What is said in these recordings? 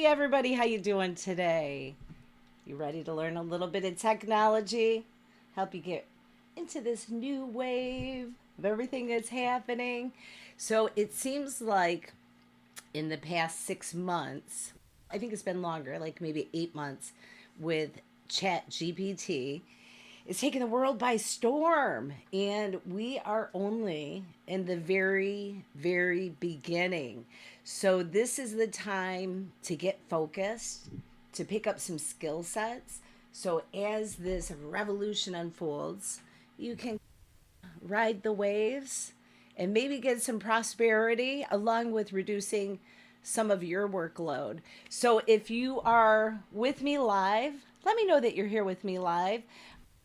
everybody, how you doing today? You ready to learn a little bit of technology? Help you get into this new wave of everything that's happening. So it seems like in the past 6 months, I think it's been longer, like maybe 8 months, with Chat GPT. It's taken the world by storm, and we are only in the very, very beginning. So, this is the time to get focused, to pick up some skill sets. So, as this revolution unfolds, you can ride the waves and maybe get some prosperity along with reducing some of your workload. So, if you are with me live, let me know that you're here with me live.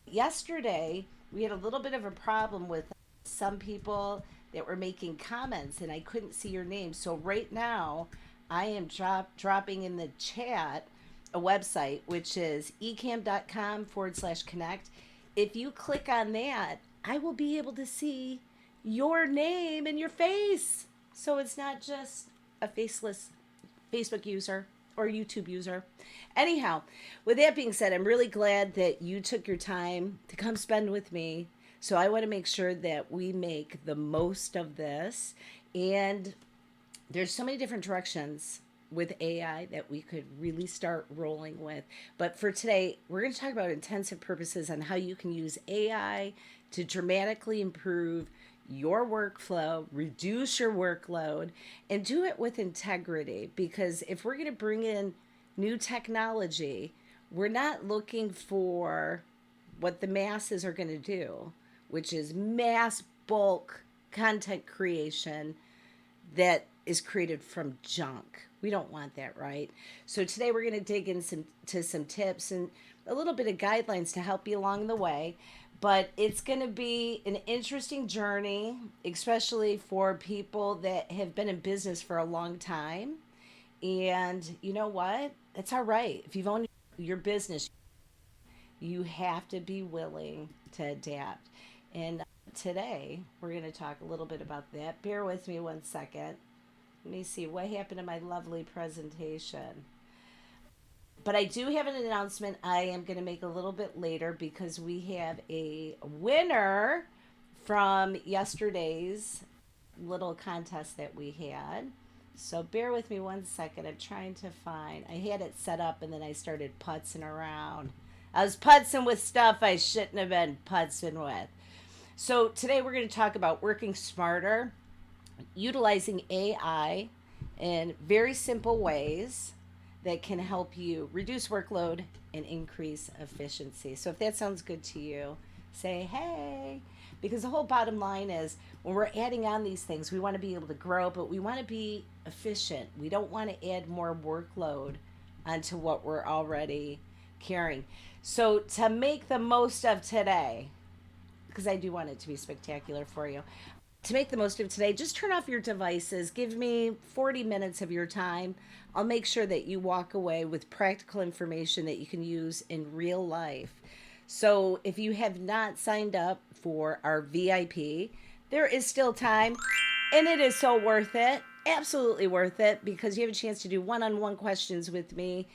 Yesterday we had a little bit of a problem with some people that were making comments and I couldn't see your name. So right now I am dropping in the chat a website which is ecam.com/connect. If you click on that, I will be able to see your name and your face. So it's not just a faceless Facebook user or YouTube user. Anyhow, with that being said, I'm really glad that you took your time to come spend with me. So I want to make sure that we make the most of this. And there's so many different directions with AI that we could really start rolling with. But for today, we're going to talk about intensive purposes on how you can use AI to dramatically improve your workflow, reduce your workload, and do it with integrity. Because if we're going to bring in new technology, we're not looking for what the masses are going to do, which is mass bulk content creation that is created from junk. We don't want that, right? So today we're going to dig into some tips and a little bit of guidelines to help you along the way. But it's going to be an interesting journey, especially for people that have been in business for a long time. And you know what? It's all right. If you've owned your business, you have to be willing to adapt. And today we're going to talk a little bit about that. Bear with me one second. Let me see what happened to my lovely presentation. But I do have an announcement I am going to make a little bit later because we have a winner from yesterday's little contest that we had. So bear with me one second. I'm trying to find. I had it set up and then I started putzing around. I was putzing with stuff I shouldn't have been putzing with. So today we're going to talk about working smarter, utilizing AI in very simple ways that can help you reduce workload and increase efficiency. So if that sounds good to you, say hey. Because the whole bottom line is when we're adding on these things, we want to be able to grow, but we want to be efficient. We don't want to add more workload onto what we're already carrying. So to make the most of today, because I do want it to be spectacular for you, to make the most of today, just turn off your devices. Give me 40 minutes of your time. I'll make sure that you walk away with practical information that you can use in real life. So if you have not signed up for our VIP, there is still time and it is so worth it. Absolutely worth it because you have a chance to do one-on-one questions with me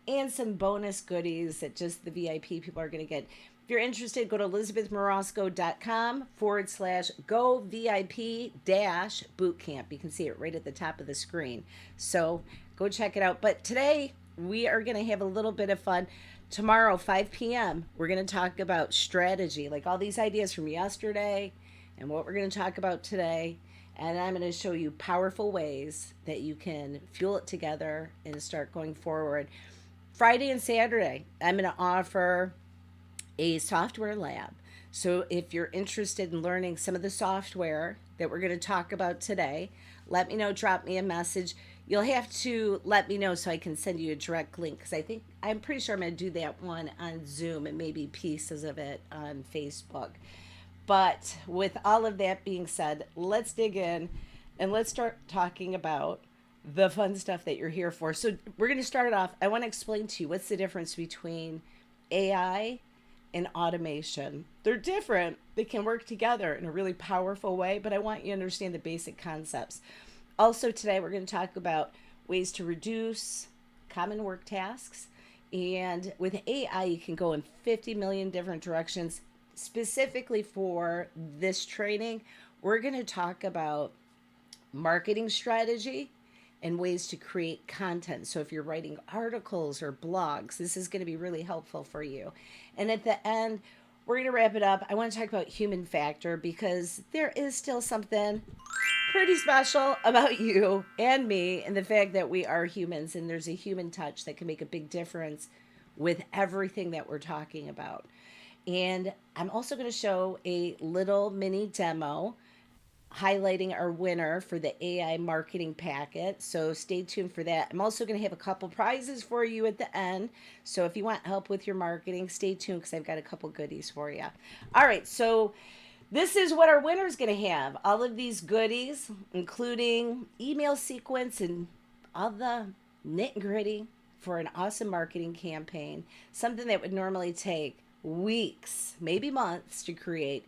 and some bonus goodies that just the VIP people are going to get. If you're interested, go to elizabethmarasco.com/go VIP bootcamp. You can see it right at the top of the screen. So go check it out. But today we are going to have a little bit of fun. Tomorrow, 5 p.m., we're going to talk about strategy, like all these ideas from yesterday and what we're going to talk about today. And I'm going to show you powerful ways that you can fuel it together and start going forward. Friday and Saturday, I'm going to offer a software lab. So if you're interested in learning some of the software that we're going to talk about today, let me know, drop me a message. You'll have to let me know so I can send you a direct link because I'm pretty sure I'm going to do that one on Zoom and maybe pieces of it on Facebook. But with all of that being said, let's dig in and let's start talking about the fun stuff that you're here for. So we're going to start it off. I want to explain to you what's the difference between AI and automation. They're different. They can work together in a really powerful way, but I want you to understand the basic concepts. Also today, we're going to talk about ways to reduce common work tasks. And with AI, you can go in 50 million different directions. Specifically for this training, we're going to talk about marketing strategy and ways to create content. So if you're writing articles or blogs, this is going to be really helpful for you. And at the end, we're going to wrap it up. I want to talk about human factor because there is still something pretty special about you and me and the fact that we are humans, and there's a human touch that can make a big difference with everything that we're talking about. And I'm also going to show a little mini demo highlighting our winner for the AI marketing packet. So stay tuned for that. I'm also going to have a couple prizes for you at the end. So if you want help with your marketing, stay tuned because I've got a couple goodies for you. All right, so this is what our winner is going to have. All of these goodies, including email sequence and all the nit and gritty for an awesome marketing campaign. Something that would normally take weeks, maybe months to create.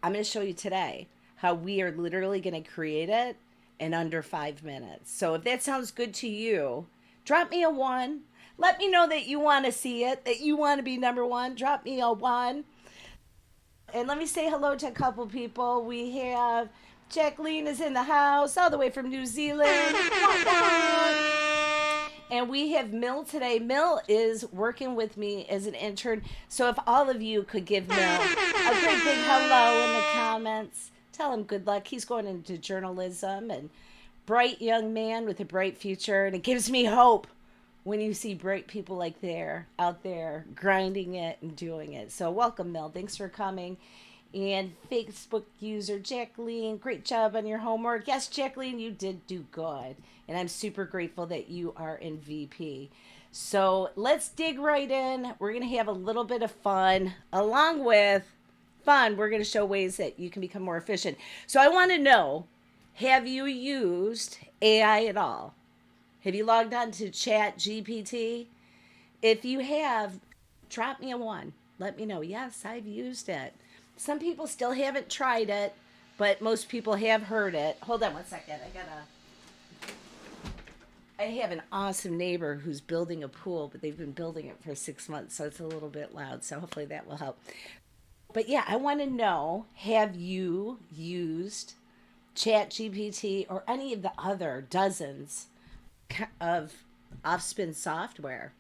I'm going to show you today how we are literally going to create it in under 5 minutes. So if that sounds good to you, drop me a 1. Let me know that you want to see it, that you want to be number 1. Drop me a 1. And let me say hello to a couple people. We have Jacqueline is in the house, all the way from New Zealand. And we have Mill today. Mill is working with me as an intern. So if all of you could give Mill a great big hello in the comments. Tell him good luck. He's going into journalism, and bright young man with a bright future. And it gives me hope when you see bright people like they're out there grinding it and doing it. So welcome, Mel. Thanks for coming. And Facebook user Jacqueline, great job on your homework. Yes, Jacqueline, you did do good. And I'm super grateful that you are in VP. So let's dig right in. We're going to have a little bit of fun. Along with fun, we're going to show ways that you can become more efficient. So I want to know, have you used AI at all? Have you logged on to Chat GPT? If you have, drop me a 1. Let me know. Yes, I've used it. Some people still haven't tried it, but most people have heard it. Hold on one second. I have an awesome neighbor who's building a pool, but they've been building it for 6 months, so it's a little bit loud. So hopefully that will help. But yeah, I want to know, have you used Chat GPT or any of the other dozens of off-spin software?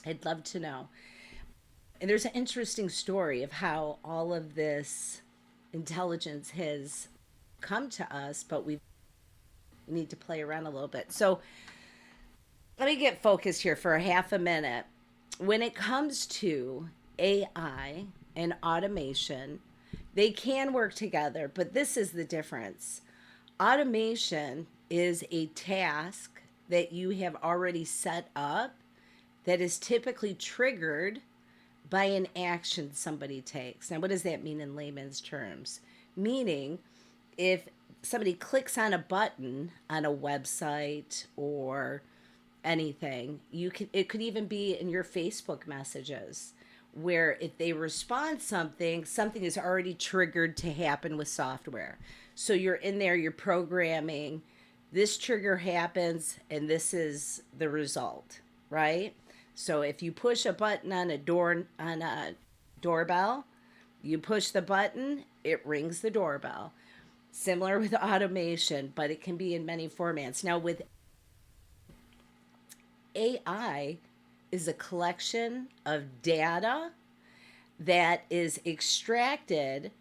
I'd love to know. And there's an interesting story of how all of this intelligence has come to us, but we need to play around a little bit. So let me get focused here for a half a minute. When it comes to AI and automation, they can work together, but this is the difference. Automation is a task that you have already set up that is typically triggered by an action somebody takes. Now, what does that mean in layman's terms? Meaning, if somebody clicks on a button on a website or anything, it could even be in your Facebook messages, where if they respond something is already triggered to happen with software. So you're in there, you're programming, this trigger happens, and this is the result, right? So if you push a button on a doorbell, you push the button, it rings the doorbell. Similar with automation, but it can be in many formats. Now with AI is a collection of data that is extracted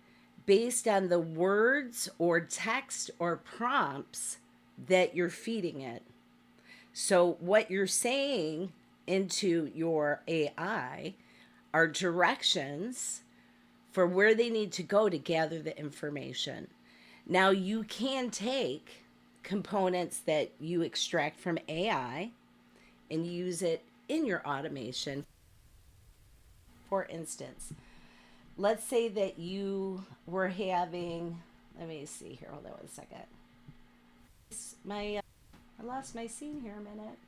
based on the words or text or prompts that you're feeding it. So what you're saying into your AI are directions for where they need to go to gather the information. Now you can take components that you extract from AI and use it in your automation. For instance, let's say that you were having, let me see here, hold on one second. I lost my scene here a minute.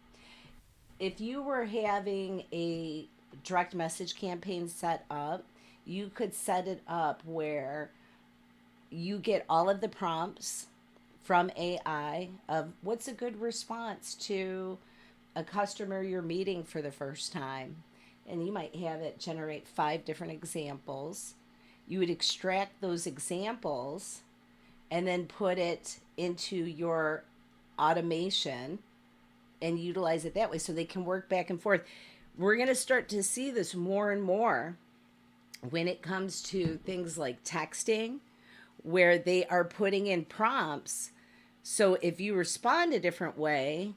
If you were having a direct message campaign set up, you could set it up where you get all of the prompts from AI of what's a good response to a customer you're meeting for the first time, and you might have it generate 5 different examples. You would extract those examples and then put it into your automation and utilize it that way so they can work back and forth. We're going to start to see this more and more when it comes to things like texting, where they are putting in prompts. So if you respond a different way,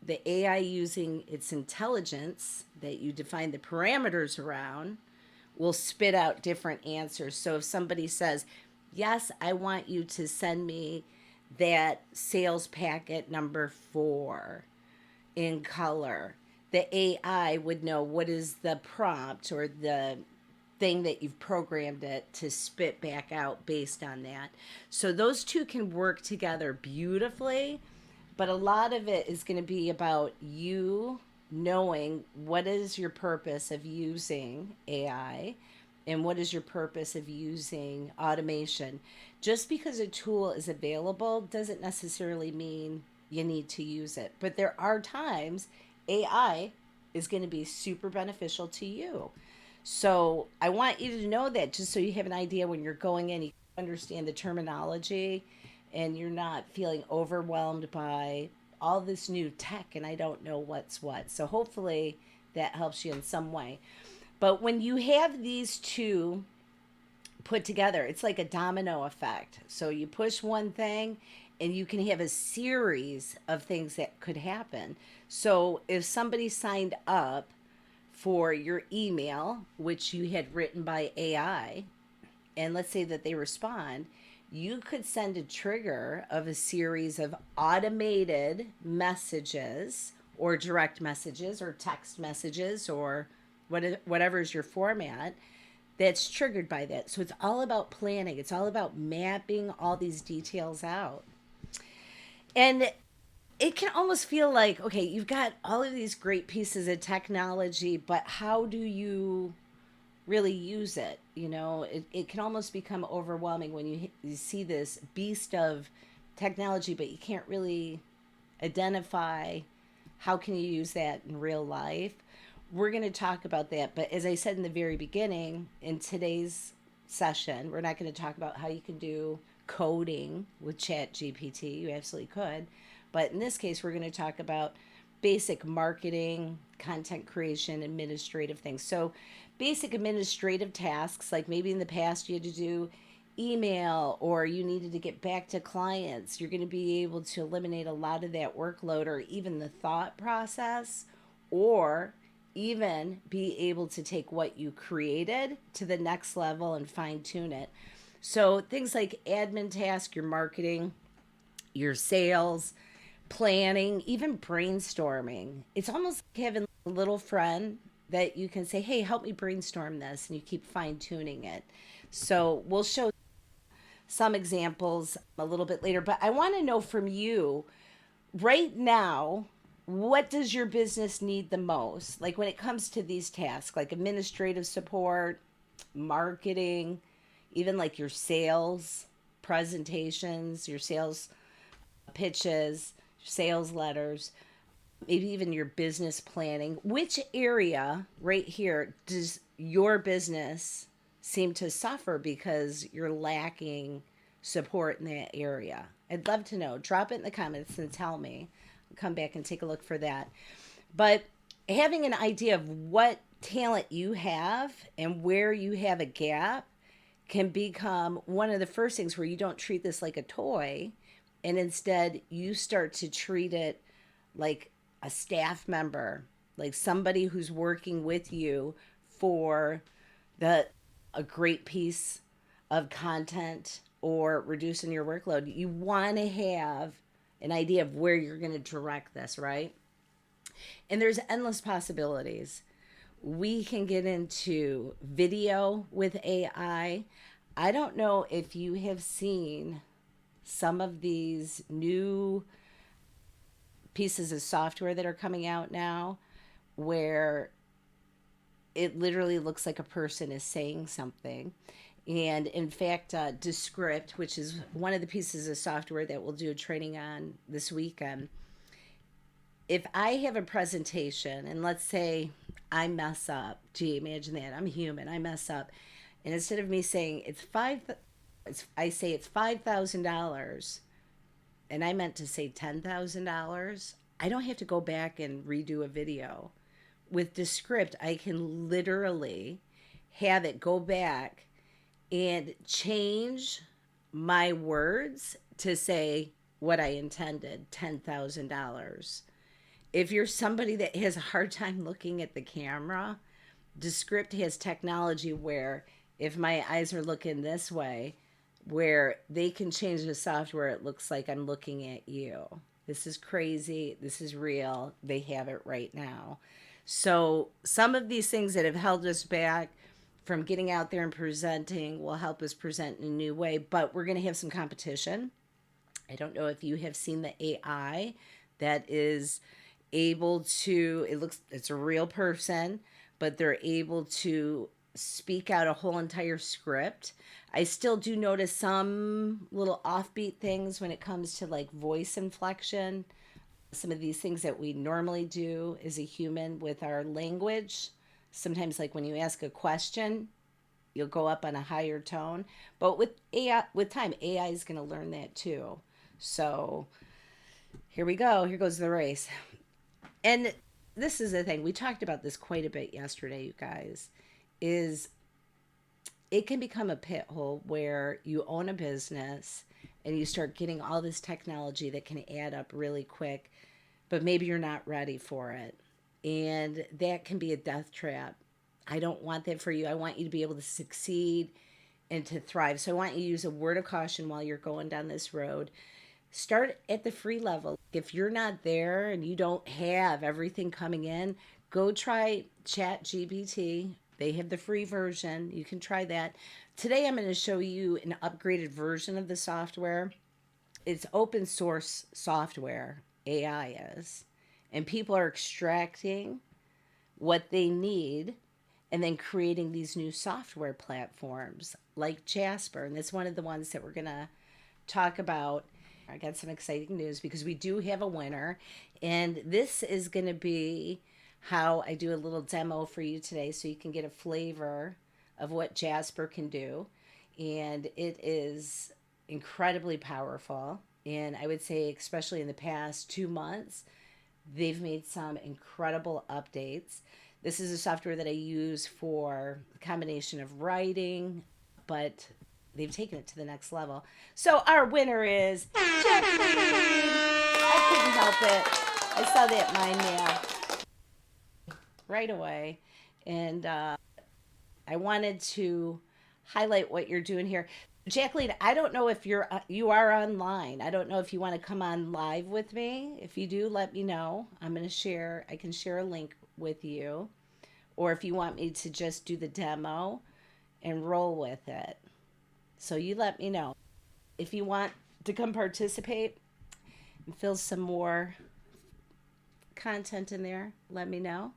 the AI, using its intelligence that you define the parameters around, will spit out different answers. So if somebody says, yes, I want you to send me that sales packet number 4 in color, the AI would know what is the prompt or the thing that you've programmed it to spit back out based on that. So those two can work together beautifully, but a lot of it is going to be about you knowing what is your purpose of using AI and what is your purpose of using automation. Just because a tool is available doesn't necessarily mean you need to use it. But there are times AI is going to be super beneficial to you. So I want you to know that, just so you have an idea when you're going in, you understand the terminology and you're not feeling overwhelmed by all this new tech and I don't know what's what. So hopefully that helps you in some way. But when you have these two put together, it's like a domino effect. So you push one thing and you can have a series of things that could happen. So if somebody signed up for your email, which you had written by AI, and let's say that they respond, you could send a trigger of a series of automated messages or direct messages or text messages or whatever is your format that's triggered by that. So it's all about planning. It's all about mapping all these details out. And it can almost feel like, okay, you've got all of these great pieces of technology, but how do you really use it? It can almost become overwhelming when you see this beast of technology, but you can't really identify how can you use that in real life. We're going to talk about that. But as I said in the very beginning, in today's session, we're not going to talk about how you can do coding with Chat GPT. You absolutely could. But in this case, we're going to talk about basic marketing, content creation, administrative things. So basic administrative tasks, like maybe in the past you had to do email or you needed to get back to clients, you're going to be able to eliminate a lot of that workload or even the thought process, or even be able to take what you created to the next level and fine tune it. So things like admin tasks, your marketing, your sales, planning, even brainstorming. It's almost like having a little friend that you can say, hey, help me brainstorm this, and you keep fine tuning it. So we'll show some examples a little bit later, but I want to know from you right now, what does your business need the most? Like when it comes to these tasks, like administrative support, marketing, even like your sales presentations, your sales pitches, sales letters, maybe even your business planning. Which area right here does your business seem to suffer because you're lacking support in that area? I'd love to know. Drop it in the comments and tell me. I'll come back and take a look for that. But having an idea of what talent you have and where you have a gap can become one of the first things where you don't treat this like a toy, and instead you start to treat it like a staff member, like somebody who's working with you for a great piece of content or reducing your workload. You want to have an idea of where you're going to direct this, right? And there's endless possibilities. We can get into video with AI. I don't know if you have seen some of these new pieces of software that are coming out now where it literally looks like a person is saying something. And in fact, Descript, which is one of the pieces of software that we'll do a training on this weekend, if I have a presentation and let's say I mess up, gee, imagine that. I'm human. I mess up. And instead of me saying I say it's $5,000 and I meant to say $10,000, I don't have to go back and redo a video. With Descript, I can literally have it go back and change my words to say what I intended, $10,000. If you're somebody that has a hard time looking at the camera, Descript has technology where if my eyes are looking this way, where they can change the software, it looks like I'm looking at you. This is crazy. This is real. They have it right now. So, some of these things that have held us back from getting out there and presenting will help us present in a new way, but we're going to have some competition. I don't know if you have seen the AI that is able to, it's a real person, but they're able to speak out a whole entire script. I still do notice some little offbeat things when it comes to like voice inflection, some of these things that we normally do as a human with our language. Sometimes, like when you ask a question, you'll go up on a higher tone. But with AI, with time, AI is going to learn that too. So here we go. Here goes the race. And this is the thing. We talked about this quite a bit yesterday, you guys. Is it can become a pit hole where you own a business and you start getting all this technology that can add up really quick, but maybe you're not ready for it. And that can be a death trap. I don't want that for you. I want you to be able to succeed and to thrive. So I want you to use a word of caution while you're going down this road. Start at the free level. If you're not there and you don't have everything coming in, go try Chat GPT. They have the free version. You can try that. Today I'm going to show you an upgraded version of the software. It's open source software, AI is. And people are extracting what they need and then creating these new software platforms like Jasper. And that's one of the ones that we're going to talk about. I got some exciting news because we do have a winner. And this is going to be how I do a little demo for you today so you can get a flavor of what Jasper can do. And it is incredibly powerful. And I would say, especially in the past 2 months, they've made some incredible updates. This is a software that I use for a combination of writing, but they've taken it to the next level. So our winner is Jacqueline. I couldn't help it. I saw that mind map right away. And I wanted to highlight what you're doing here. Jacqueline, I don't know if you are online. I don't know if you want to come on live with me. If you do, let me know. I can share a link with you. Or if you want me to just do the demo and roll with it. So you let me know. If you want to come participate and fill some more content in there, let me know.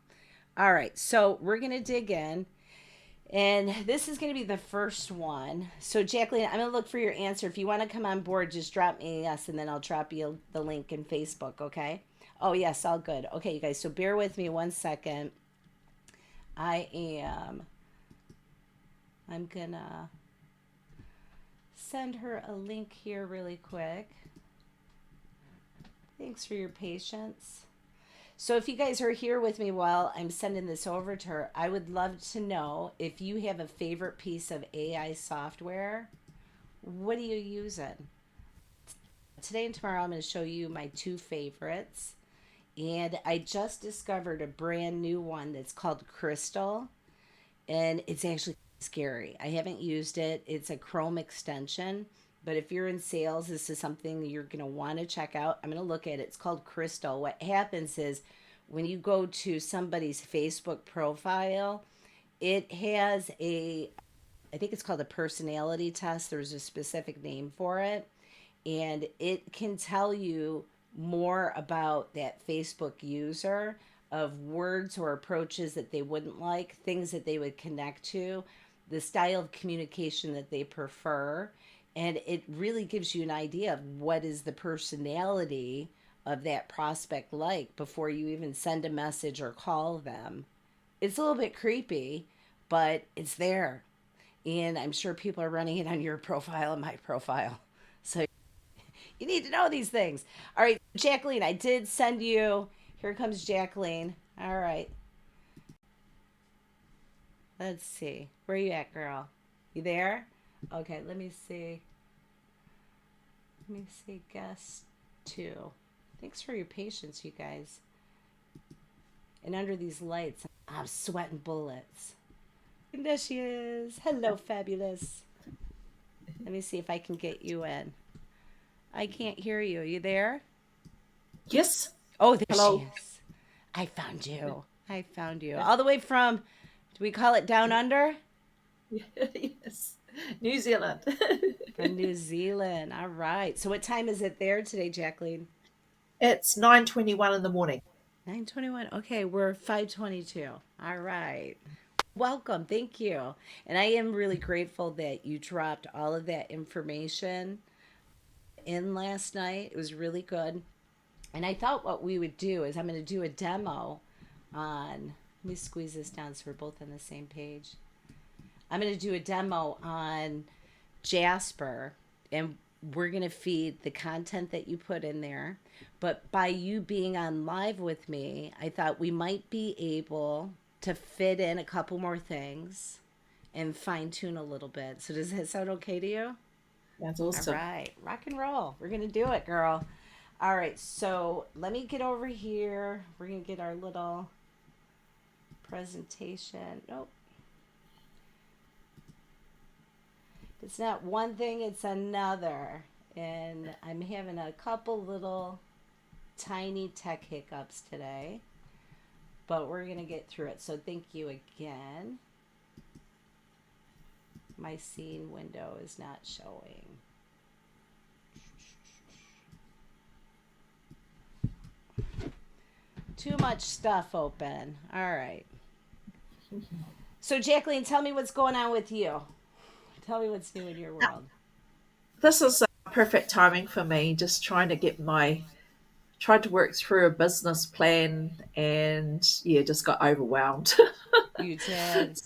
All right, so we're going to dig in. And this is going to be the first one. So, Jacqueline, I'm going to look for your answer. If you want to come on board, just drop me a yes, and then I'll drop you the link in Facebook, okay? Oh, yes, all good. Okay, you guys, so bear with me 1 second. I'm going to send her a link here really quick. Thanks for your patience. So if you guys are here with me while I'm sending this over to her, I would love to know if you have a favorite piece of AI software. What are you using? Today and tomorrow I'm going to show you my 2 favorites. And I just discovered a brand new one that's called Crystal. And it's actually scary. I haven't used it. It's a Chrome extension. But if you're in sales, this is something you're going to want to check out. I'm going to look at it. It's called Crystal. What happens is when you go to somebody's Facebook profile, it has I think it's called a personality test. There's a specific name for it. And it can tell you more about that Facebook user, of words or approaches that they wouldn't like, things that they would connect to, the style of communication that they prefer. And it really gives you an idea of what is the personality of that prospect like before you even send a message or call them. It's a little bit creepy, but it's there. And I'm sure people are running it on your profile and my profile. So you need to know these things. All right, Jacqueline, I did send you. Here comes Jacqueline. All right. Let's see. Where you at, girl? You there? Okay, let me see. Let me see. Guest two. Thanks for your patience, you guys. And under these lights, I'm sweating bullets. And there she is. Hello, fabulous. Let me see if I can get you in. I can't hear you. Are you there? Yes. Oh, there she Hello. is. I found you. I found you. All the way from, do we call it down under? Yes. New Zealand. From New Zealand. All right. So what time is it there today, Jacqueline? It's 9:21 in the morning. 9:21. Okay, we're 5:22. All right. Welcome. Thank you. And I am really grateful that you dropped all of that information in last night. It was really good. And I thought what we would do is I'm going to do a demo on, let me squeeze this down so we're both on the same page. I'm going to do a demo on Jasper, and we're going to feed the content that you put in there. But by you being on live with me, I thought we might be able to fit in a couple more things and fine tune a little bit. So, does that sound okay to you? That's All awesome. right, rock and roll. We're going to do it, girl. All right, so let me get over here. We're going to get our little presentation. Nope. It's not one thing, it's another. And I'm having a couple little tiny tech hiccups today, but we're going to get through it. So thank you again. My scene window is not showing. Too much stuff open. All right. So, Jacqueline, tell me what's going on with you. Tell me what's new in your world. This is perfect timing for me, just trying to tried to work through a business plan and yeah, just got overwhelmed. You did.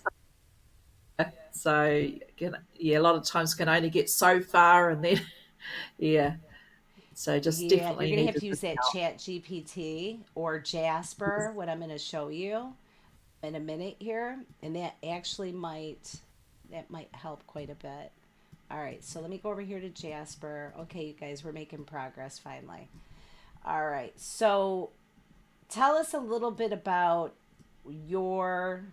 So, yeah, a lot of times can only get so far and then, yeah, so just Yeah, you're definitely going to have needed to the use that help. Chat GPT or Jasper, what I'm going to show you in a minute here, and that might help quite a bit. All right, so let me go over here to Jasper. Okay, you guys, we're making progress finally. All right, so tell us a little bit about your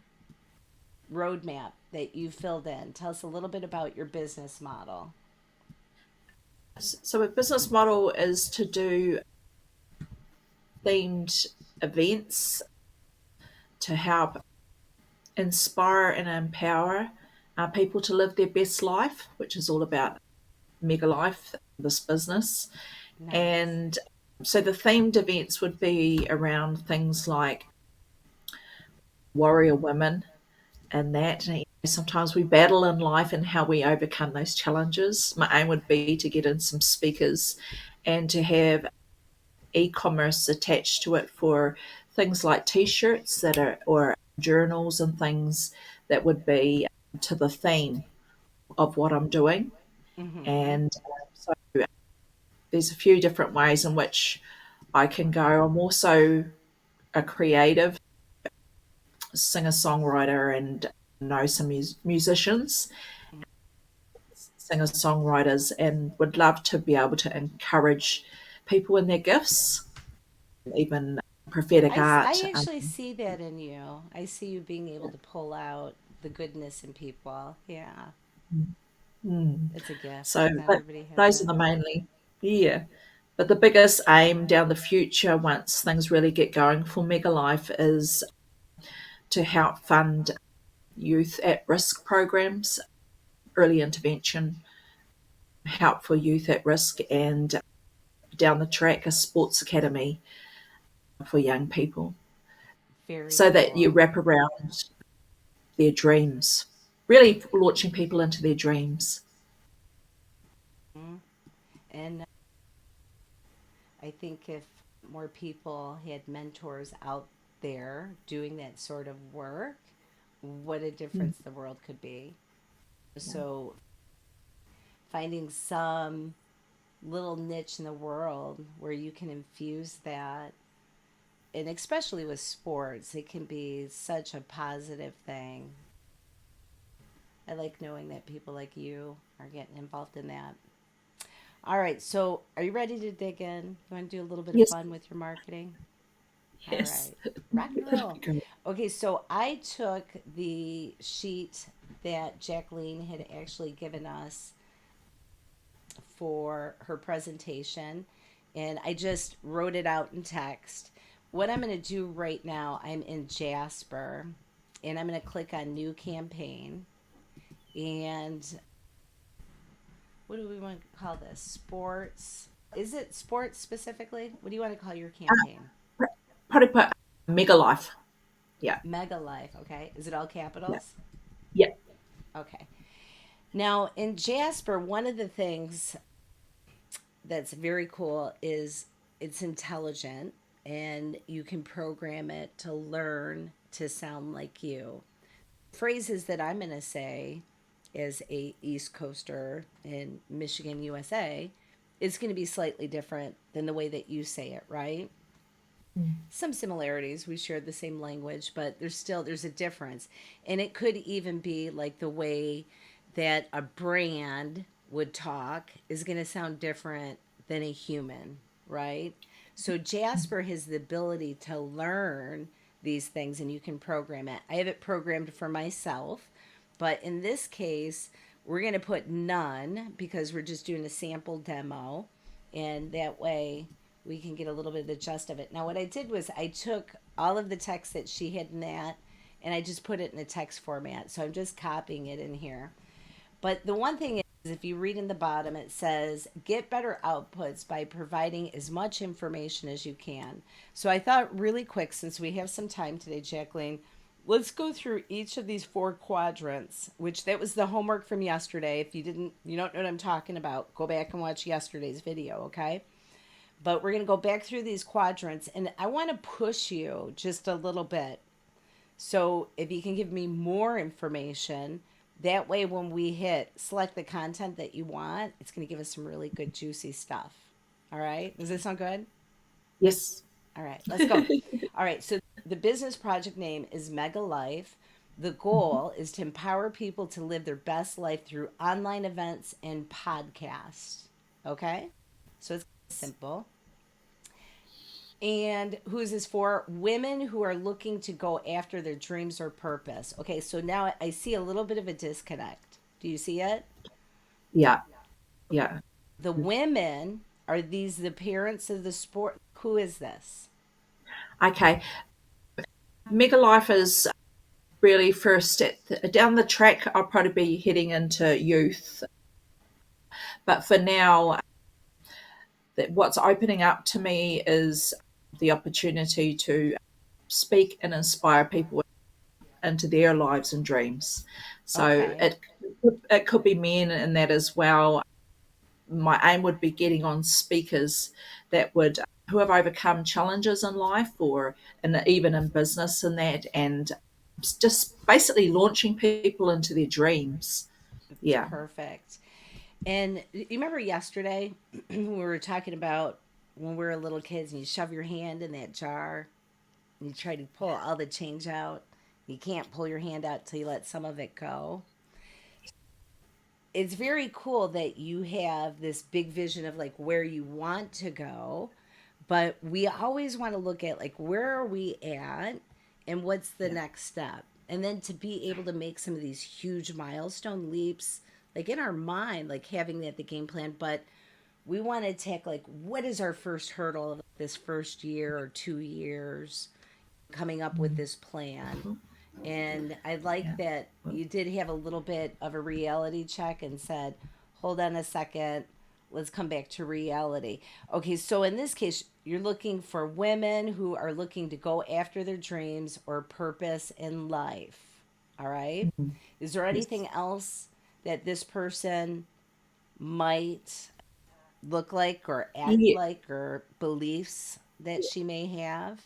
roadmap that you filled in. Tell us a little bit about your business model. So, a business model is to do themed events to help inspire and empower people to live their best life, which is all about mega life, this business. Nice. And so the themed events would be around things like warrior women and that. And sometimes we battle in life and how we overcome those challenges. My aim would be to get in some speakers and to have e-commerce attached to it for things like t-shirts that are or journals and things that would be to the theme of what I'm doing. Mm-hmm. And so there's a few different ways in which I can go. I'm also a creative singer songwriter and know some musicians, singer songwriters, and would love to be able to encourage people in their gifts, even prophetic art. I actually see that in you. I see you being able to pull out the goodness in people. Yeah, Mm. it's a gift. So Not but everybody has those are it. the mainly, yeah. But the biggest aim down the future, once things really get going for Mega Life, is to help fund youth at risk programs, early intervention, help for youth at risk, and down the track, a sports academy for young people Very so that you cool. wrap around their dreams, really launching people into their dreams. Mhm. And I think if more people had mentors out there doing that sort of work, what a Mm. difference the world could be. Yeah. So, finding some little niche in the world where you can infuse that, and especially with sports, it can be such a positive thing. I like knowing that people like you are getting involved in that. All right, so are you ready to dig in? You want to do a little bit of Yes. fun with your marketing? All Yes. right, rock and That'd be roll. great. Okay, so I took the sheet that Jacqueline had actually given us for her presentation, and I just wrote it out in text. What I'm going to do right now, I'm in Jasper, and I'm going to click on new campaign. And what do we want to call this? Sports. Is it sports specifically? What do you want to call your campaign? Probably put Mega Life. Yeah. Mega Life, okay? Is it all Yeah. capitals? Yeah. Okay. Now, in Jasper, one of the things that's very cool is it's intelligent and you can program it to learn to sound like you. Phrases that I'm going to say as a East Coaster in Michigan, USA, is going to be slightly different than the way that you say it, right? Mm. Some similarities, we share the same language, but there's a difference. And it could even be like the way that a brand would talk is going to sound different than a human, right? So Jasper has the ability to learn these things and you can program it. I have it programmed for myself, but in this case, we're going to put none because we're just doing a sample demo, and that way we can get a little bit of the gist of it. Now, what I did was I took all of the text that she had in that and I just put it in a text format. So I'm just copying it in here. But the one thing is, if you read in the bottom, it says, get better outputs by providing as much information as you can. So I thought, really quick, since we have some time today, Jacqueline, let's go through each of these four quadrants, which that was the homework from yesterday. If you don't know what I'm talking about, go back and watch yesterday's video, okay? But we're going to go back through these quadrants, and I want to push you just a little bit. So if you can give me more information, that way when we hit select the content that you want, it's going to give us some really good, juicy stuff. All right. Does this sound good? Yes. All right. Let's go. All right. So the business project name is Mega Life. The Mhm. goal is to empower people to live their best life through online events and podcasts. Okay. So it's simple. And who is this for? Women who are looking to go after their dreams or purpose. Okay, so now I see a little bit of a disconnect. Do you see it? Yeah. Yeah. The women, are these the parents of the sport? Who is this? Okay. Mega Life is really first step. Down the track, I'll probably be heading into youth. But for now, that what's opening up to me is the opportunity to speak and inspire people into their lives and dreams. So Okay. it could be men in that as well. My aim would be getting on speakers that would who have overcome challenges in life or even in business and that, and just basically launching people into their dreams. It's Yeah. perfect. And you remember yesterday we were talking about when we were little kids and you shove your hand in that jar and you try to pull all the change out. You can't pull your hand out till you let some of it go. It's very cool that you have this big vision of like where you want to go, but we always want to look at like where are we at and what's the Yeah. next step, and then to be able to make some of these huge milestone leaps like in our mind, like having that the game plan. But we want to take like what is our first hurdle of this first year or 2 years, coming up with this plan. And I like Yeah. that you did have a little bit of a reality check and said, hold on a second, let's come back to reality. Okay, so in this case, you're looking for women who are looking to go after their dreams or purpose in life. All right. Mhm. Is there Yes. anything else that this person might look like or act Yeah. like or beliefs? that she may have,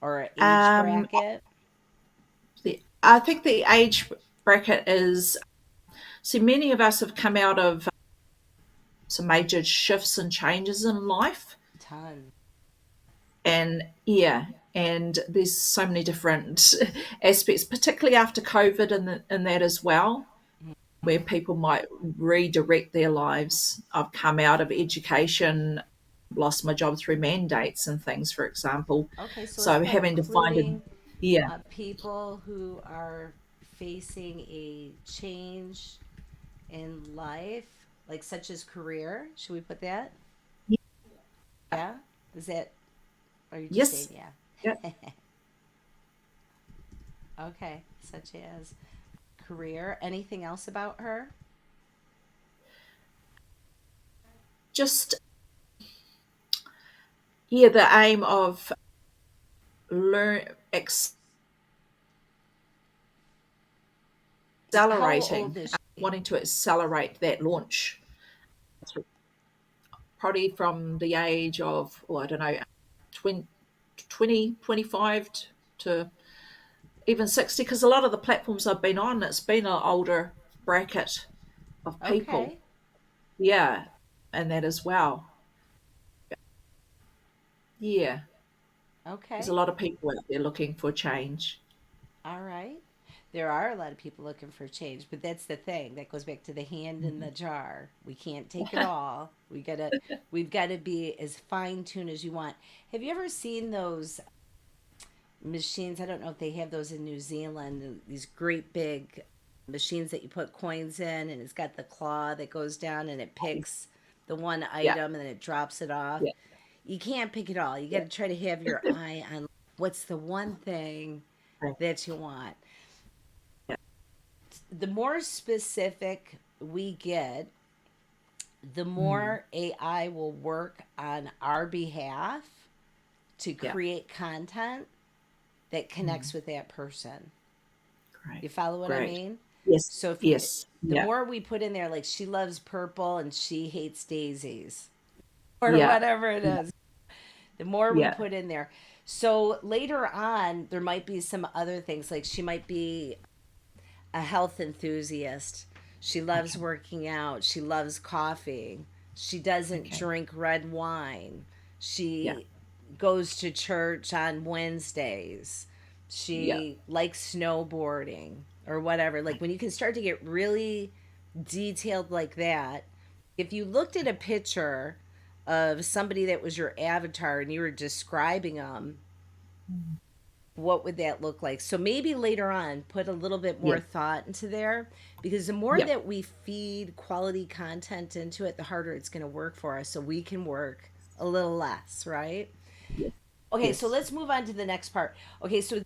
or age Um, bracket? I think the age bracket is, see, many of us have come out of some major shifts and changes in life. Ton. And yeah, and there's so many different aspects, particularly after COVID and that as well, where people might redirect their lives. I've come out of education, lost my job through mandates and things, for example. Okay, so let's So put having to find a, including yeah, people who are facing a change in life, like such as career. Should we put that? Yeah? Is that, or are you just saying yes, yeah, yeah? Okay, such as career. Anything else about her? just yeah, the aim of learn How old accelerating, is she? wanting to accelerate that launch, probably from the age of, oh, I don't know, 20, 25 to even 60, because a lot of the platforms I've been on, it's been an older bracket of people. Okay, Yeah, and that as well. Yeah, there's a okay, lot of people out there looking for change. all right. There are a lot of people looking for change, but that's the thing. That goes back to the hand in the jar. We can't take it all. We've gotta be as fine tuned as you want. Have you ever seen those machines? I don't know if they have those in New Zealand. These great big machines that you put coins in, and it's got the claw that goes down and it picks the one Yeah, item and then it drops it off. yeah, You can't pick it all. You got yeah. to try to have your eye on what's the one thing Right. that you want. Yeah. The more specific we get, the Mm, more AI will work on our behalf to yeah. create content that Mm, connects with that person. great. You follow what I Great. mean? Yes. So if Yes. the Yeah. more we put in there, like she loves purple and she hates daisies, or Yeah. whatever it Yeah. is, the more we Yeah. put in there. So later on, there might be some other things, like she might be a health enthusiast. She loves Okay. working out. She loves coffee. She doesn't Okay. drink red wine. Yeah. She goes to church on Wednesdays. Yeah. She likes snowboarding or whatever. Like when you can start to get really detailed like that, if you looked at a picture of somebody that was your avatar and you were describing them, Mm, what would that look like? So maybe later on, put a little bit yeah. more thought into there, because the more Yeah. that we feed quality content into it, the harder it's going to work for us. So we can work a little less, right? Yes. Okay, so Yes. let's move on to the next part. Okay, so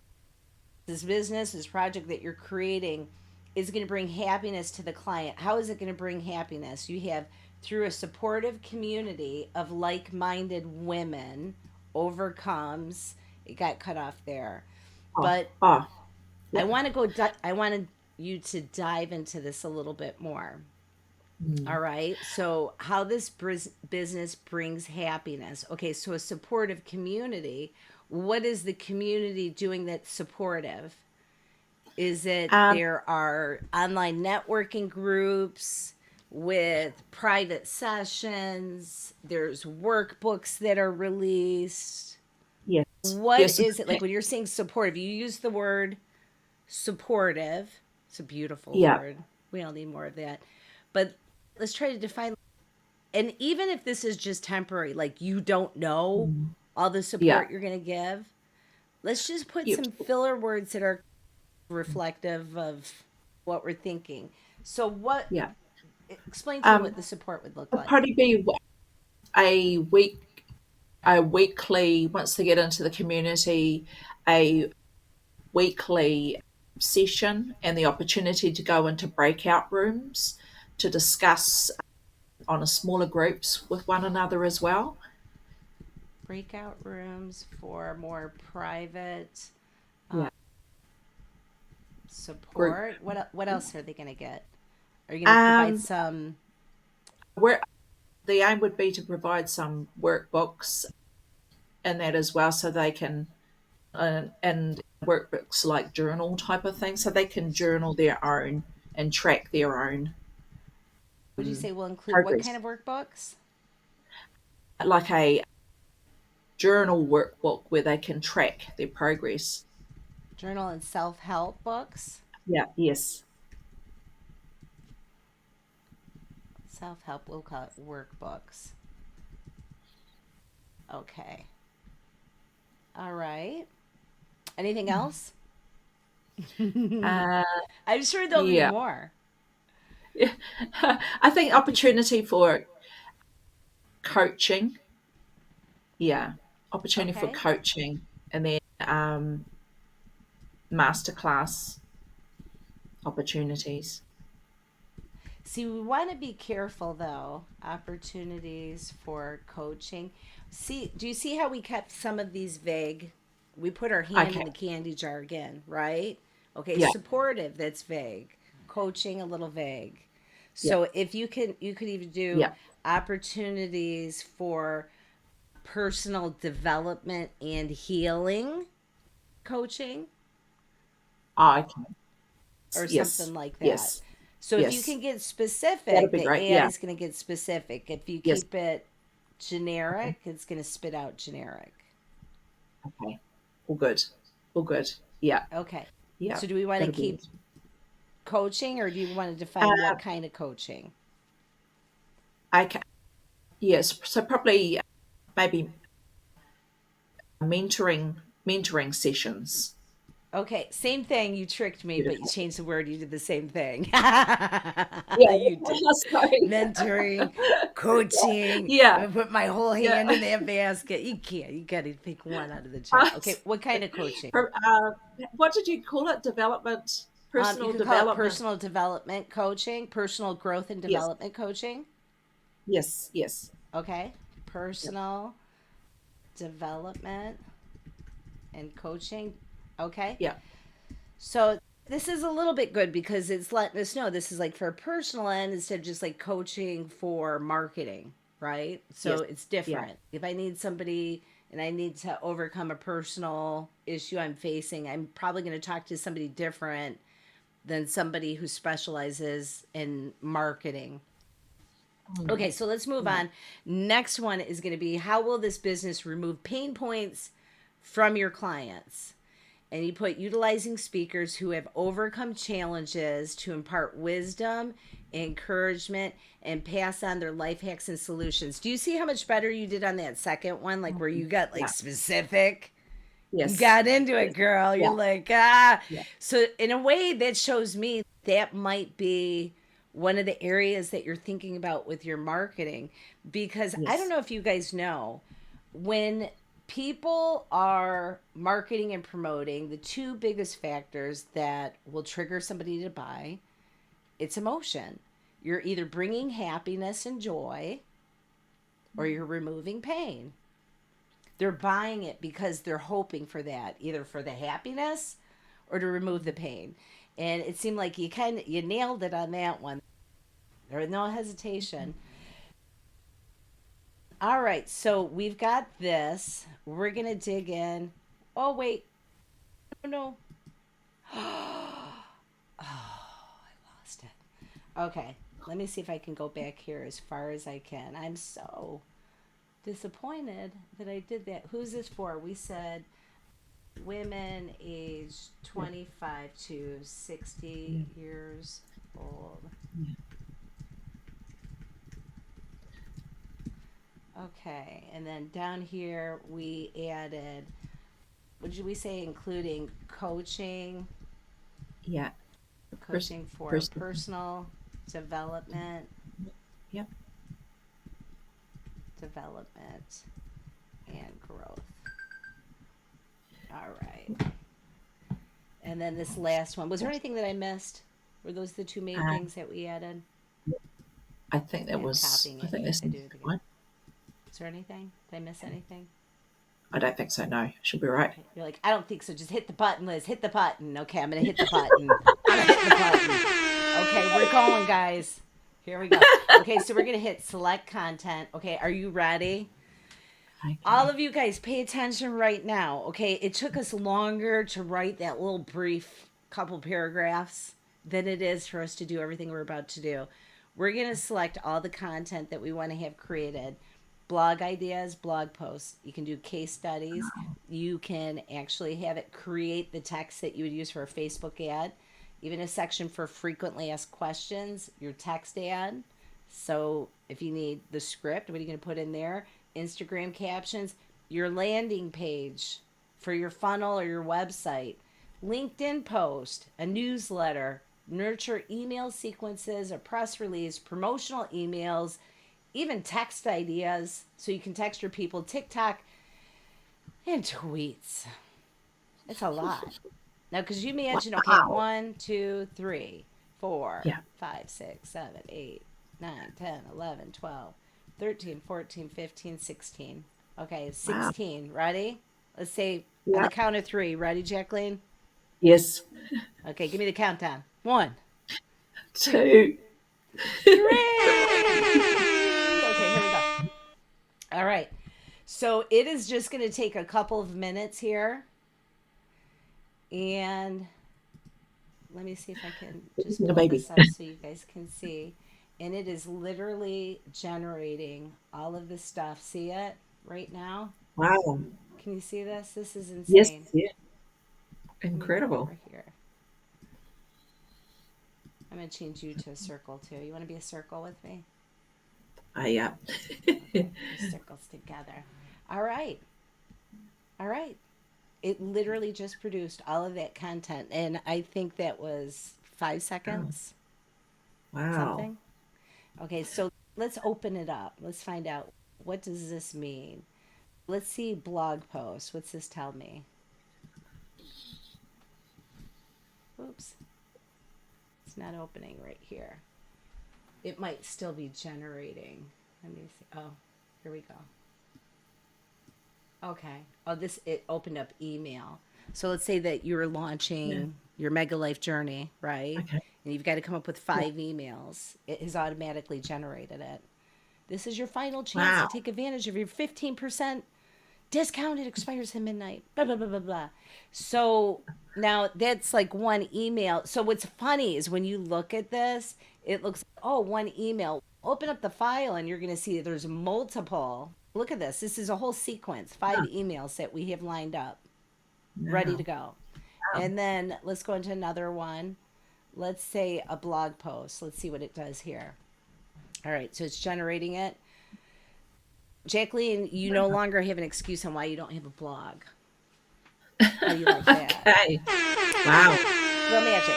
this business, this project that you're creating is going to bring happiness to the client. How is it going to bring happiness? You have through a supportive community of like minded women overcomes, it got cut off there. Oh. But Oh. I Yeah. want to I wanted you to dive into this a little bit more. Mm, All right. So, how this business brings happiness. Okay. So, a supportive community. What is the community doing that's supportive? Is it um, there are online networking groups with private sessions? There's workbooks that are released. yes. What Yes. is it like when you're saying supportive? You use the word supportive. It's a beautiful Yeah. word. We all need more of that. But let's try to define. And even if this is just temporary, like you don't know Mm, all the yeah. support you're going to give, let's just put You, some filler words that are reflective of what we're thinking. So, what, yeah. explain to me what Um, the support would look I'd like. probably be a weekly, once they get into the community, a weekly session and the opportunity to go into breakout rooms to discuss on a smaller groups with one another as well. Breakout rooms for more private Yeah. Group. support. What else are they going to get? Are you going to provide Um, some? where the aim would be to provide some workbooks in that as well, so they can and workbooks like journal type of thing, so they can journal their own and track their own Would you say will include what kind progress, of workbooks? like a journal workbook where they can track their progress. Journal and self-help books? Yeah, yes. Self-help, we'll call it workbooks. Okay. All right. Anything else? Uh, I'm sure there'll be yeah. more. I think opportunity for coaching. Yeah, opportunity for Okay. coaching, and then masterclass opportunities. See, we want to be careful though. Opportunities for coaching. See, do you see how we kept some of these vague? We put our hand Okay. in the candy jar again, right? Okay, Yeah. supportive, that's vague. Coaching, a little vague. Yeah. So if you could even do Yeah. opportunities for personal development and healing coaching Oh, okay. or Yes. something like that. Yes. So if you Yes. can get That'd specific, be the great. AI Yeah. is going to get specific. If you Yes. keep it Okay. generic, it's going to spit out generic. Okay. All good. All good. Yeah. Okay. Yeah. So do we want to That'll be keep it. coaching or do you want to define Uh, what kind of coaching? okay. Yes. So probably maybe mentoring sessions. Okay, same thing. You tricked me, but you Beautiful. changed the word. You did the same thing. Yeah. You did. Sorry. Mentoring, coaching. Yeah. I'm gonna put my whole Yeah. hand in that basket. You can't. You got to pick one out of the jar. Uh, Okay, what kind of coaching? uh, what did you call it? Development, You personal could call it development. personal development coaching, personal growth and Yes. development coaching. Yes. Yes. Okay, Yeah. personal development and coaching. Okay, Yeah. so this is a little bit good because it's letting us know this is like for a personal end instead of just like coaching for marketing, right? So Yes. it's Yeah. different. If I need somebody and I need to overcome a personal issue I'm facing, I'm probably going to talk to somebody different than somebody who specializes in marketing. Mm. Okay, so let's move Yeah. on. Next one is going to be how will this business remove pain points from your clients? And you put utilizing speakers who have overcome challenges to impart wisdom, encouragement, and pass on their life hacks and solutions. Do you see how much better you did on that second one? Like where you got like Yeah. specific? You Yes. got into it, Yes. girl. You're Yeah. like, ah. Yeah. So, in a way, that shows me that might be one of the areas that you're thinking about with your marketing. Because I don't Yes. know if you guys know, when people are marketing and promoting, the two biggest factors that will trigger somebody to buy, it's emotion. You're either bringing happiness and joy or you're removing pain. They're buying it because they're hoping for that, either for the happiness or to remove the pain. And it seemed like you nailed it on that one. There was no hesitation. All right, so we've got this. We're gonna dig in. Oh wait, oh no. Oh, I lost it. Okay, let me see if I can go back here as far as I can. I'm so disappointed that I did that. Who's this for? We said women aged 25 to 60 years old. Okay, and then down here we added, what did we say, including Yeah. Pers- coaching for person. personal development, Yeah. development, and growth. All right. And then this last one, was there anything that I missed? Were those the two main Uh, things that we added? I think that Yeah, I'm was. copying I it in think case this I is do it again. fine. Is there anything? Did I miss anything? I don't think so. No, should be right. Okay. You're like, I don't think so. Just hit the button, Liz. Hit the button. Okay, I'm gonna hit the button. I'm hitting the button. Okay, we're going, guys. Here we go. Okay, so we're gonna hit select content. Okay, are you ready? All Okay. of you guys, pay attention right now. Okay, it took us longer to write that little brief couple paragraphs than it is for us to do everything we're about to do. We're going to select all the content that we want to have created, blog ideas, blog posts. You can do case studies. You can actually have it create the text that you would use for a Facebook ad, even a section for frequently asked questions, your text ad. So if you need the script, what are you going to put in there? Instagram captions, your landing page for your funnel or your website, LinkedIn post, a newsletter, nurture email sequences, a press release, promotional emails, even text ideas so you can text your people, TikTok, and tweets. It's a lot. Now, because you imagine, okay, Wow. 1, 2, 3, 4, Yeah. 5, 6, 7, 8, 9, 10, 11, 12, 13, 14, 15, 16. Okay, Wow. 16. Ready? Let's say on Yeah. the count of 3. Ready, Jacqueline? Yes. Okay, give me the countdown. 1, 2, Two. 3. Okay, here we go. All right. So it is just going to take a couple of minutes here. And let me see if I can just The pull baby. this up so you guys can see. And it is literally generating all of this stuff. See it right now? Wow. Can you see this? This is Yes. insane. Yeah. Let me go Incredible. over here. I'm going to change you to a circle too. You want to be a circle with me? Yeah. Okay, we're circles together. All right. All right. It literally just produced all of that content. And I think that was 5 seconds, Wow. something. Okay, so let's open it up. Let's find out, what does this mean? Let's see blog post. What's this tell me? Oops, it's not opening right here. It might still be generating. Let me see. Oh, here we go. Okay. Oh, this, it opened up email. So let's say that you're Yeah. launching your Mega Life journey, right? Okay. And you've got to come up with Yeah. 5 emails. It has automatically generated it. This is your final chance to Wow. take advantage of your 15% discount. It expires at midnight. Blah, blah, blah, blah, blah. So now that's like one email. So what's funny is when you look at this, it looks, oh, one email. Open up the file and you're going to see there's multiple. Look at this. This is a whole sequence, 5 emails that we have lined up, ready to Wow. go. And then let's go into another one. Let's say a blog post. Let's see what it does here. All right, so it's generating it. Jacqueline, you no longer have an excuse on why you don't have a blog. How do you like that? Okay. Wow. Little magic.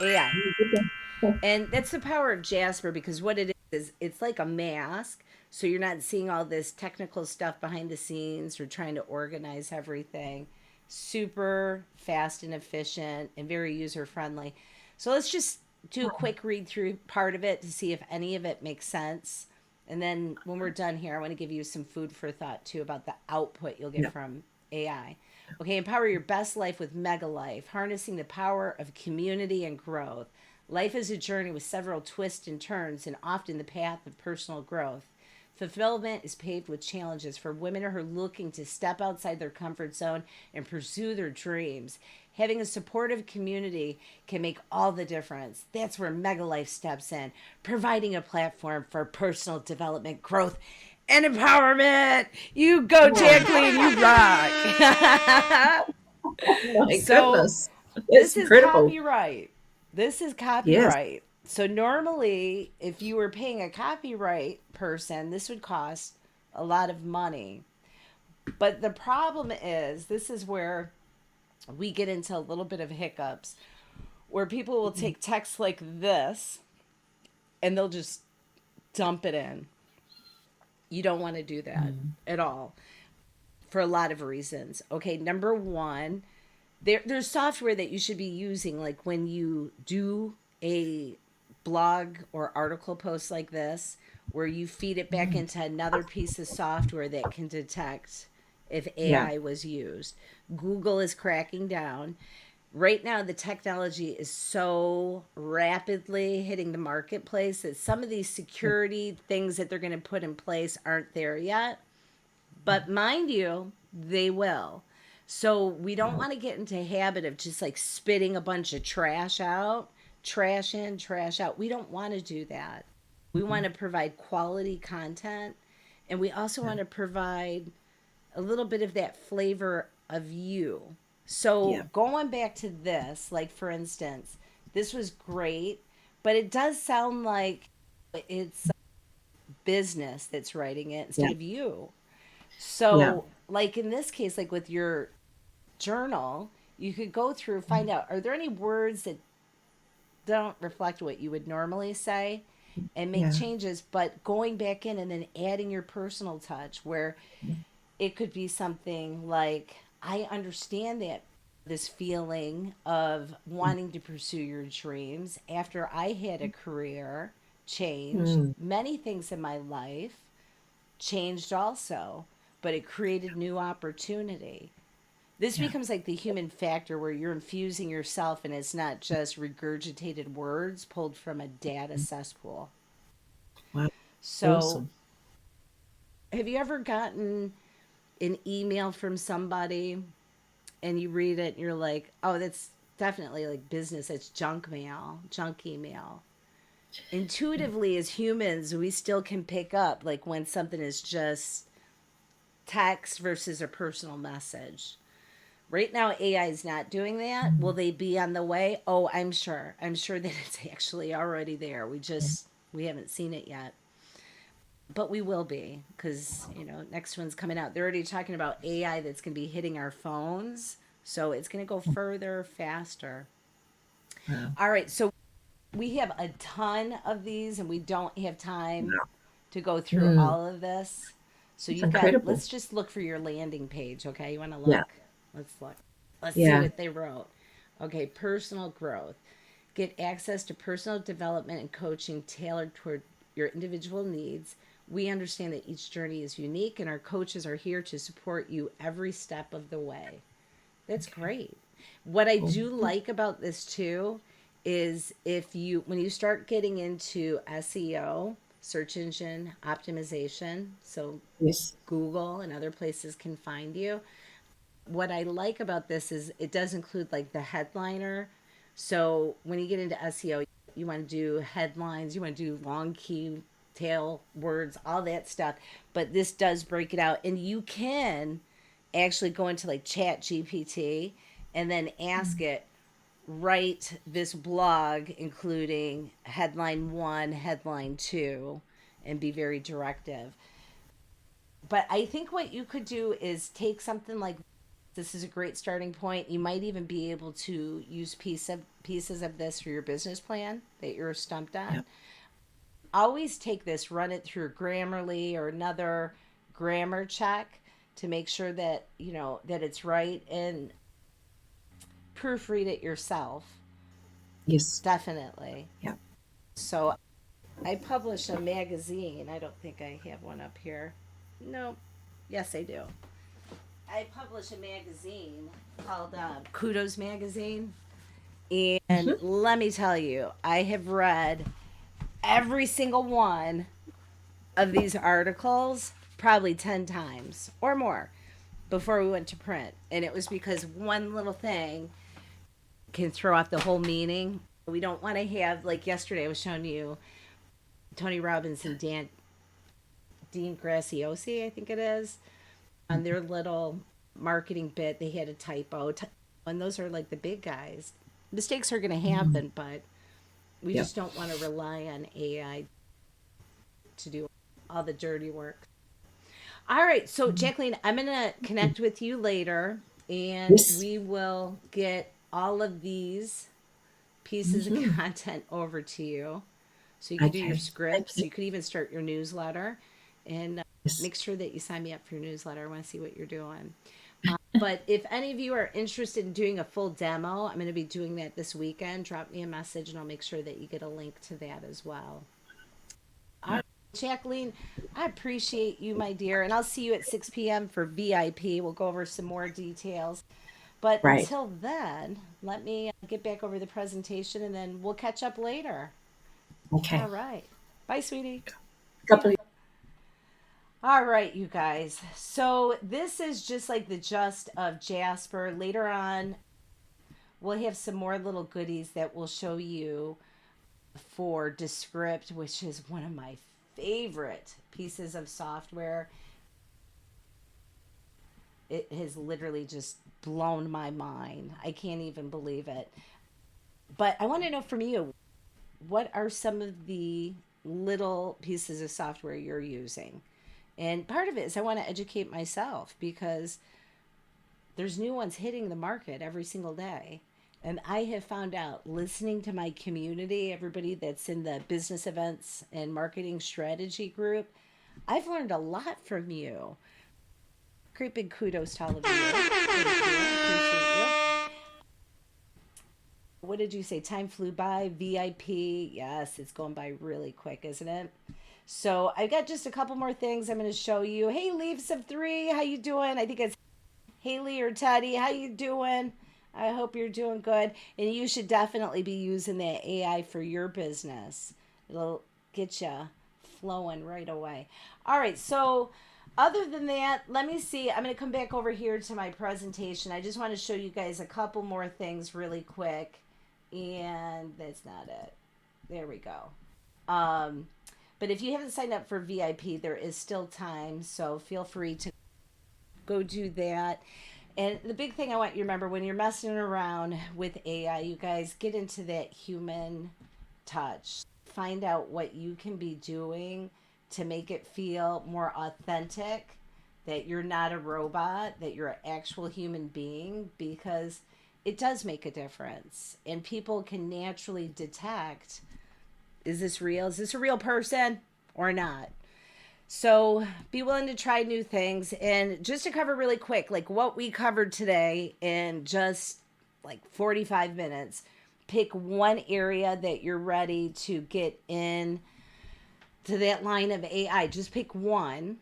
AI. You did that. And that's the power of Jasper, because what it is, it's like a mask. So you're not seeing all this technical stuff behind the scenes or trying to organize everything. Super fast and efficient and very user friendly. So let's just do a quick read through part of it to see if any of it makes sense. And then when we're done here, I want to give you some food for thought too about the output you'll get Yeah. from AI. Okay, empower your best life with Mega Life, harnessing the power of community and growth. Life is a journey with several twists and turns, and often the path of personal growth. Fulfillment is paved with challenges for women who are looking to step outside their comfort zone and pursue their dreams. Having a supportive community can make all the difference. That's where Mega Life steps in, providing a platform for personal development, growth, and empowerment. You go, Oh Jacqueline, you rock. my So goodness. this That's is incredible. copyright. This is Yes. copyright. So normally, if you were paying a copyright person, this would cost a lot of money. But the problem is, this is where we get into a little bit of hiccups, where people will take text like this and they'll just dump it in. You don't want to do that Mm. at all for a lot of reasons. Okay, number one, there's software that you should be using, like when you do a blog or article post like this, where you feed it back into another piece of software that can detect if Yeah. AI was used. Google is cracking down. Right now, the technology is so rapidly hitting the marketplace that some of these security things that they're going to put in place aren't there yet. But mind you, they will. So we don't want to get into a habit of just like spitting a bunch of trash out, trash in, trash out. We don't want to do that. We want to provide quality content, and we also Yeah. want to provide a little bit of that flavor of you. Yeah. So going back to this, like for instance, this was great, but it does sound like it's business that's writing it instead Yeah. of you. Yeah. So, like in this case, like with your journal, you could go through, find out, are there any words that don't reflect what you would normally say, and make Yeah. changes, but going back in and then adding your personal touch where it could be something like, I understand that this feeling of wanting to pursue your dreams after I had a career change. Mm. Many things in my life changed also, but it created new opportunity. This Yeah. becomes like the human factor where you're infusing yourself and it's not just regurgitated words pulled from a data cesspool. Wow. So, Awesome. have you ever gotten an email from somebody and you read it and you're like, oh, that's definitely like business. It's junk mail, junk email. Intuitively, as humans, we still can pick up like when something is just text versus a personal message. Right now, AI is not doing that. Will they be on the way? Oh, I'm sure. I'm sure that it's actually already there. We haven't seen it yet. But we will be because, next one's coming out. They're already talking about AI that's going to be hitting our phones. So it's going to go further, faster. Wow. All right. So we have a ton of these and we don't have time to go through Mm. all of this. So It's you've got, incredible. let's just look for your landing page. Okay. You want to Yeah. look? Let's look. Let's see Yeah. what they wrote. Okay. Personal growth. Get access to personal development and coaching tailored toward your individual needs. We understand that each journey is unique, and our coaches are here to support you every step of the way. That's Okay. great. What I Cool. do like about this too is when you start getting into SEO, search engine optimization, so Yes. Google and other places can find you. What I like about this is it does include like the headliner. So when you get into SEO, you want to do headlines, you want to do long key tail words, all that stuff. But this does break it out, and you can actually go into like Chat GPT and then ask it, write this blog including headline one, headline two, and be very directive. But I think what you could do is take something like this is a great starting point. You might even be able to use pieces of this for your business plan that you're stumped Yeah. on. Always take this, run it through Grammarly or another grammar check to make sure that that it's right, and proofread it yourself. Yes. Definitely. Yeah. So I publish a magazine. I don't think I have one up here. No. Yes, I do. I publish a magazine called Kudos Magazine. And Hmm. let me tell you, I have read every single one of these articles probably 10 times or more before we went to print. And it was because one little thing can throw off the whole meaning. We don't want to have, like yesterday, I was showing you Tony Robbins and Dean Graciosi, I think it is, on their little marketing bit. They had a typo. And those are like the big guys. Mistakes are going to Mm. happen, but we Yeah. just don't want to rely on AI to do all the dirty work. All right, so Jacqueline, I'm going to connect with you later and Yes. we will get all of these pieces of Hmm. content over to you so you could do your Okay. Thank scripts. you. You could even start your newsletter and Yes. make sure that you sign me up for your newsletter. I want to see what you're doing. But if any of you are interested in doing a full demo, I'm going to be doing that this weekend. Drop me a message and I'll make sure that you get a link to that as well. All Yeah. right, Jacqueline, I appreciate you, my dear, and I'll see you at 6 p.m. for VIP. We'll go over some more details. But Right. until then, let me get back over the presentation and then we'll catch up later. Okay. All right. Bye, sweetie. Couple All right, you guys. So this is just like the gist of Jasper. Later on, we'll have some more little goodies that we'll show you for Descript, which is one of my favorite pieces of software. It has literally just blown my mind. I can't even believe it. But I want to know from you, what are some of the little pieces of software you're using? And part of it is I want to educate myself because there's new ones hitting the market every single day. And I have found out listening to my community, everybody that's in the business events and marketing strategy group, I've learned a lot from you. Great big kudos to all of you. Thank you. Appreciate you. What did you say? Time flew by. VIP. Yes, it's going by really quick, isn't it? So I've got just a couple more things I'm going to show you. Hey, Leaves of Three, how you doing? I think it's Haley or Teddy. How you doing? I hope you're doing good. And you should definitely be using that AI for your business. It'll get you flowing right away. All right, so other than that, let me see. I'm going to come back over here to my presentation. I just want to show you guys a couple more things really quick. And that's not it. There we go. Um, but if you haven't signed up for VIP, there is still time. So feel free to go do that. And the big thing I want you to remember when you're messing around with AI, you guys get into that human touch. Find out what you can be doing to make it feel more authentic, that you're not a robot, that you're an actual human being, because it does make a difference. And people can naturally detect, is this real? Is this a real person or not? So be willing to try new things. And just to cover really quick, like what we covered today in just like 45 minutes, pick one area that you're ready to get in to that line of AI. Just pick one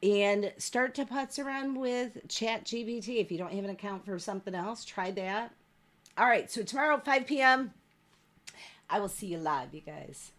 and start to putz around with Chat GBT. If you don't have an account for something else, try that. All right. So tomorrow at 5 p.m., I will see you live, you guys.